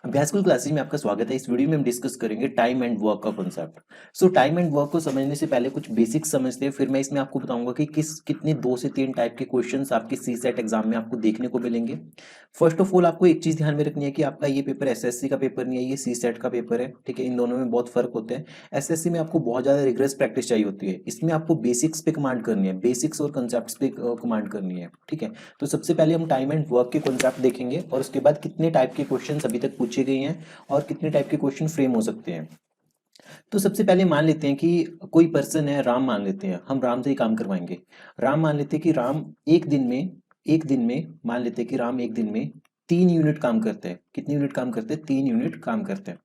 अभ्यास school classes में आपका स्वागत है। इस वीडियो में हम डिस्कस करेंगे टाइम एंड वर्क का कॉन्सेप्ट। टाइम एंड वर्क को समझने से पहले कुछ बेसिक्स समझते हैं, फिर मैं इसमें आपको बताऊंगा कि कितने 2 से 3 टाइप के क्वेश्चंस आपके सी सेट एग्जाम में आपको देखने को मिलेंगे। फर्स्ट ऑफ ऑल आपको एक चीज ध्यान में रखनी है कि आपका ये पेपर एसएससी का पेपर नहीं है, ये सी सेट का पेपर है। ठीक है, इन दोनों में बहुत फर्क होता है। एसएससी में आपको बहुत ज्यादा रिग्रेस प्रैक्टिस चाहिए होती है, इसमें आपको बेसिक्स पे कमांड करनी है, बेसिक्स और कंसेप्ट पे कमांड करनी है। ठीक है, तो सबसे पहले हम टाइम एंड वर्क के कॉन्सेप्ट देखेंगे और उसके बाद कितने टाइप के क्वेश्चन अभी तक पूछे गए हैं और कितने टाइप के क्वेश्चन फ्रेम हो सकते हैं। तो सबसे पहले मान लेते हैं कि कोई पर्सन है, राम मान लेते हैं, हम राम से ही काम करवाएंगे। राम मान लेते हैं कि राम एक दिन में मान लेते हैं कि राम एक दिन में 3 यूनिट काम करते हैं। कितने यूनिट काम करते हैं? 3 यूनिट काम करते हैं।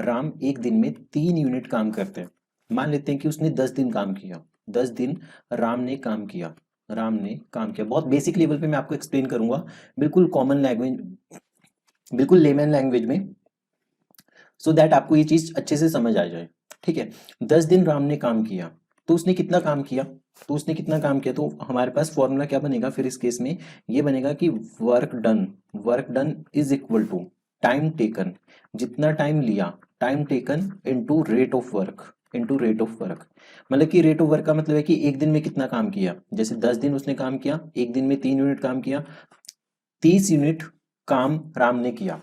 राम एक दिन में 3 यूनिट काम करते हैं। मान लेते हैं कि उसने 10 दिन काम किया। 10 दिन राम ने काम किया। राम ने काम किया। बहुत बेसिक लेवल पे मैं आपको एक्सप्लेन करूंगा, बिल्कुल कॉमन लैंग्वेज, बिल्कुल लेमन लैंग्वेज में, सो दैट आपको ये चीज अच्छे से समझ आ जाए। ठीक है, 10 दिन राम ने काम किया, तो उसने कितना काम किया? तो हमारे पास फॉर्मूला क्या बनेगा फिर इस केस में? ये बनेगा कि work done is equal to time taken, जितना टाइम लिया, time taken into rate of work. मतलब कि रेट ऑफ वर्क का मतलब है कि एक दिन में कितना काम किया। जैसे 10 दिन उसने काम किया, एक दिन में 3 यूनिट काम किया, 30 यूनिट काम राम ने किया।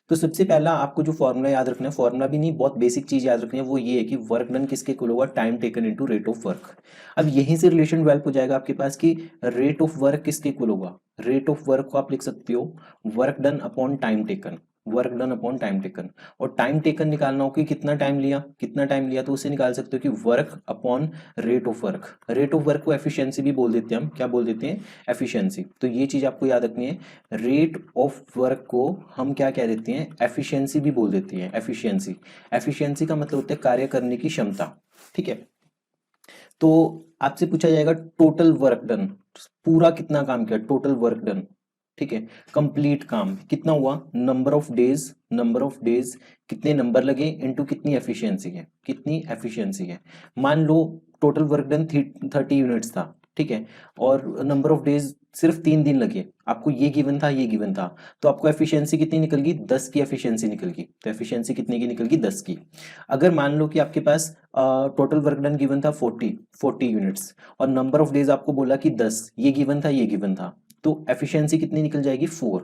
तो सबसे पहला आपको जो फॉर्मूला याद रखना है, फॉर्मूला भी नहीं, बहुत बेसिक चीज याद रखनी है, वो ये है कि वर्क डन किसके इक्वल होगा? Time taken into rate of work. अब यहीं से रिलेशन डेवलप हो जाएगा आपके पास कि रेट ऑफ वर्क किसके इक्वल होगा? रेट ऑफ वर्क को आप लिख सकते हो work done upon time taken, और टाइम टेकन निकालना हो कि कितना टाइम लिया, तो उसे निकाल सकते हो कि work upon rate of work को एफिशिएंसी भी बोल देते हैं हम। क्या बोल देते हैं? एफिशिएंसी। तो ये चीज आपको याद रखनी है, रेट ऑफ वर्क को हम क्या कह देते हैं? एफिशिएंसी भी बोल देते हैं। एफिशिएंसी का मतलब होता है कार्य करने की क्षमता। ठीक है, तो आपसे पूछा जाएगा टोटल वर्क डन, पूरा कितना काम किया, टोटल वर्क डन। ठीक है, कंप्लीट काम कितना हुआ, नंबर ऑफ डेज कितने नंबर लगे इनटू कितनी एफिशिएंसी है। मान लो टोटल वर्क डन 30 यूनिट्स था। ठीक है, और नंबर ऑफ डेज सिर्फ 3 दिन लगे, आपको ये गिवन था, तो आपको एफिशिएंसी कितनी निकल गई? 10 की एफिशिएंसी निकल गई। तो एफिशिएंसी कितने की निकल गई? 10 की। अगर मान लो कि आपके पास टोटल वर्क डन गिवन था 40 यूनिट्स, और नंबर ऑफ डेज आपको बोला कि 10, ये गिवन था, तो एफिशिएंसी कितनी निकल जाएगी? 4।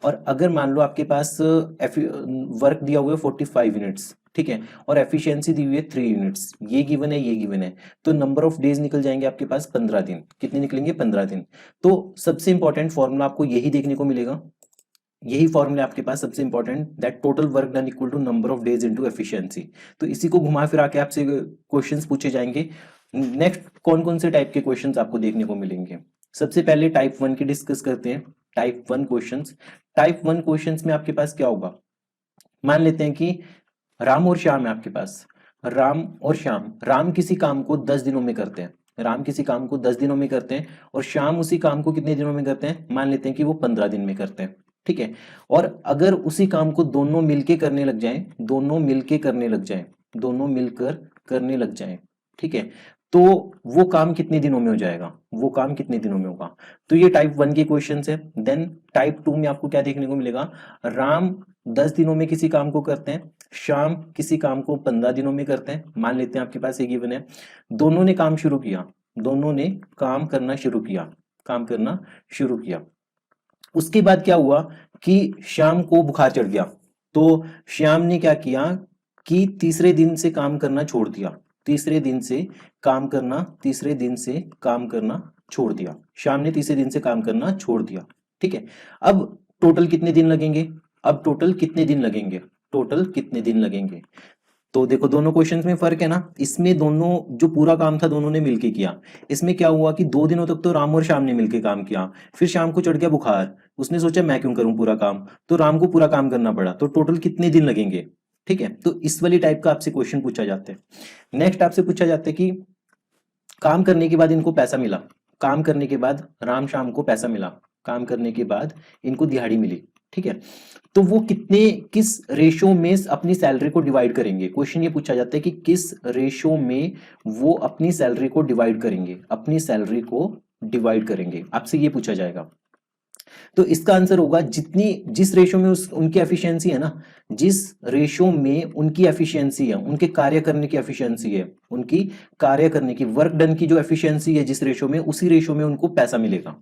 और अगर मान लो आपके पास वर्क दिया हुआ है 45 यूनिट्स, ठीक है, और एफिशिएंसी दी हुई है 3 यूनिट्स, ये गिवन है, तो नंबर ऑफ डेज निकल जाएंगे आपके पास 15 दिन। कितने निकलेंगे? 15 दिन। तो सबसे इंपॉर्टेंट फॉर्मूला आपको यही देखने को मिलेगा, यही फॉर्मूला आपके पास सबसे important, that total work done equal to number of days into efficiency. तो इसी को घुमा फिरा के आपसे क्वेश्चंस पूछे जाएंगे। नेक्स्ट कौन कौन से टाइप के क्वेश्चंस आपको देखने को मिलेंगे? सबसे पहले टाइप 1 की डिस्कस करते हैं। टाइप 1 क्वेश्चंस में आपके पास क्या होगा? मान लेते हैं कि राम और श्याम है आपके पास। राम किसी काम को 10 दिनों में करते हैं। और श्याम उसी काम को कितने दिनों में करते हैं? मान लेते हैं कि वो 15 दिन में करते हैं। ठीक है, और अगर उसी काम को दोनों मिलकर करने लग जाएं, ठीक है, तो वो काम कितने दिनों में हो जाएगा? होगा? तो ये टाइप 1 के क्वेश्चन है। देन टाइप 2 में आपको क्या देखने को मिलेगा? राम 10 दिनों में किसी काम को करते हैं, शाम किसी काम को 15 दिनों में करते हैं। मान लेते हैं आपके पास ये गिवन है, दोनों ने काम करना शुरू किया। उसके बाद क्या हुआ कि शाम को बुखार चढ़ गया, तो श्याम ने क्या किया कि तीसरे दिन से काम करना छोड़ दिया। श्याम ने तीसरे दिन से काम करना छोड़ दिया। ठीक है, अब टोटल कितने दिन लगेंगे? तो देखो दोनों क्वेश्चंस में फर्क है ना, इसमें दोनों जो पूरा काम था दोनों ने मिलके किया। इसमें क्या हुआ कि 2 दिनों तक तो राम और श्याम ने मिलके काम किया, फिर शाम को चढ़ गया बुखार, उसने सोचा मैं क्यों करूं पूरा काम, तो राम को पूरा काम करना पड़ा। तो टोटल कितने दिन लगेंगे? ठीक है, तो इस वाली टाइप का आपसे क्वेश्चन पूछा जाता है। नेक्स्ट आपसे पूछा जाता है कि काम करने के बाद इनको पैसा मिला, राम शाम को पैसा मिला, काम करने के बाद इनको दिहाड़ी मिली। ठीक है, तो वो किस रेशो में अपनी सैलरी को डिवाइड करेंगे? क्वेश्चन ये पूछा जाता है कि किस रेशो में वो अपनी सैलरी को डिवाइड करेंगे, आपसे ये पूछा जाएगा। तो इसका आंसर होगा जिस रेशो में उनकी एफिशिएंसी है ना, जिस रेशो में उनकी एफिशिएंसी है, उनके कार्य करने की एफिशिएंसी है, उनकी कार्य करने की वर्क डन की जो एफिशिएंसी है जिस रेशो में, उसी रेशो में उनको पैसा मिलेगा।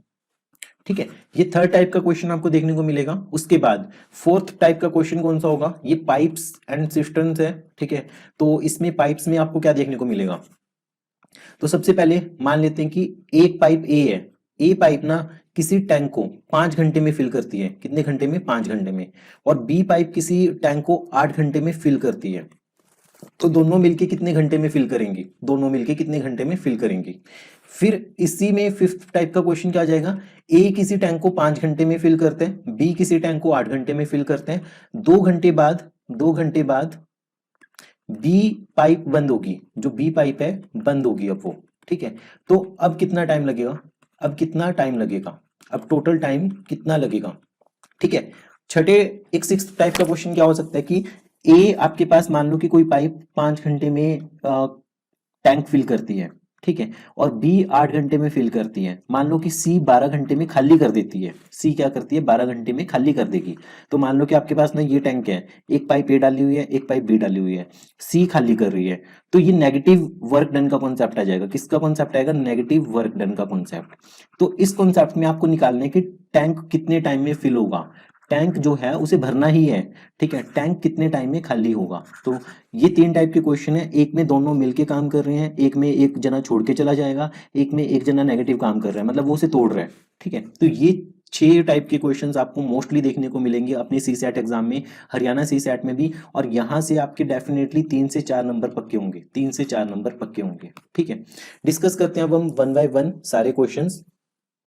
ठीक है, ये थर्ड टाइप का क्वेश्चन आपको देखने को मिलेगा। उसके बाद फोर्थ टाइप का क्वेश्चन कौन सा होगा, ये पाइप्स एंड सिस्टम्स है। ठीक है, तो इसमें पाइप्स में आपको क्या देखने को मिलेगा, तो सबसे पहले मान लेते हैं कि एक पाइप ए है, ए पाइप ना किसी टैंक को 5 घंटे में फिल करती है, कितने घंटे में, 5 घंटे में, और बी पाइप किसी टैंक को 8 घंटे में फिल करती है। तो दोनों मिलके कितने घंटे में फिल करेंगी, दोनों मिलके कितने घंटे में फिल करेंगी। फिर इसी में फिफ्थ टाइप का क्वेश्चन क्या आ जाएगा, ए किसी टैंक को 5 घंटे में फिल करते हैं, बी किसी टैंक को 8 घंटे में फिल करते हैं, 2 घंटे बाद बी पाइप बंद होगी, जो बी पाइप है बंद होगी अब वो। ठीक है, तो अब कितना टाइम लगेगा, अब टोटल टाइम कितना लगेगा। ठीक है, छठे एक सिक्स्थ टाइप का क्वेश्चन क्या हो सकता है कि ए आपके पास मान लो कि कोई पाइप 5 घंटे में टैंक फिल करती है, ठीक है, और बी 8 घंटे में फिल करती है। मान लो कि सी 12 घंटे में खाली कर देती है, सी क्या करती है 12 घंटे में खाली कर देगी। तो मान लो कि आपके पास ना ये टैंक है, एक पाइप ए डाली हुई है, एक पाइप बी डाली हुई है, सी खाली कर रही है, तो ये नेगेटिव वर्क डन का कॉन्सेप्ट आ जाएगा। किसका कॉन्सेप्ट आएगा, नेगेटिव वर्क डन का कॉन्सेप्ट। तो इस कॉन्सेप्ट में आपको निकालना है कि टैंक कितने टाइम में फिल होगा, टैंक जो है उसे भरना ही है। ठीक है, टैंक कितने टाइम में खाली होगा। तो ये 3 टाइप के क्वेश्चन है, एक में दोनों मिलके काम कर रहे हैं, एक में एक जना छोड़ के चला जाएगा, एक में एक जना नेगेटिव काम कर रहा है, मतलब वो उसे तोड़ रहा है। ठीक है, तो ये 6 टाइप के क्वेश्चंस आपको मोस्टली देखने को मिलेंगे अपने सीसैट एग्जाम में, हरियाणा सीसैट में भी, और यहाँ से आपके डेफिनेटली 3 से 4 नंबर पक्के होंगे, 3 से 4 नंबर पक्के होंगे। ठीक है, डिस्कस करते हैं अब हम 1 बाय 1 सारे क्वेश्चंस।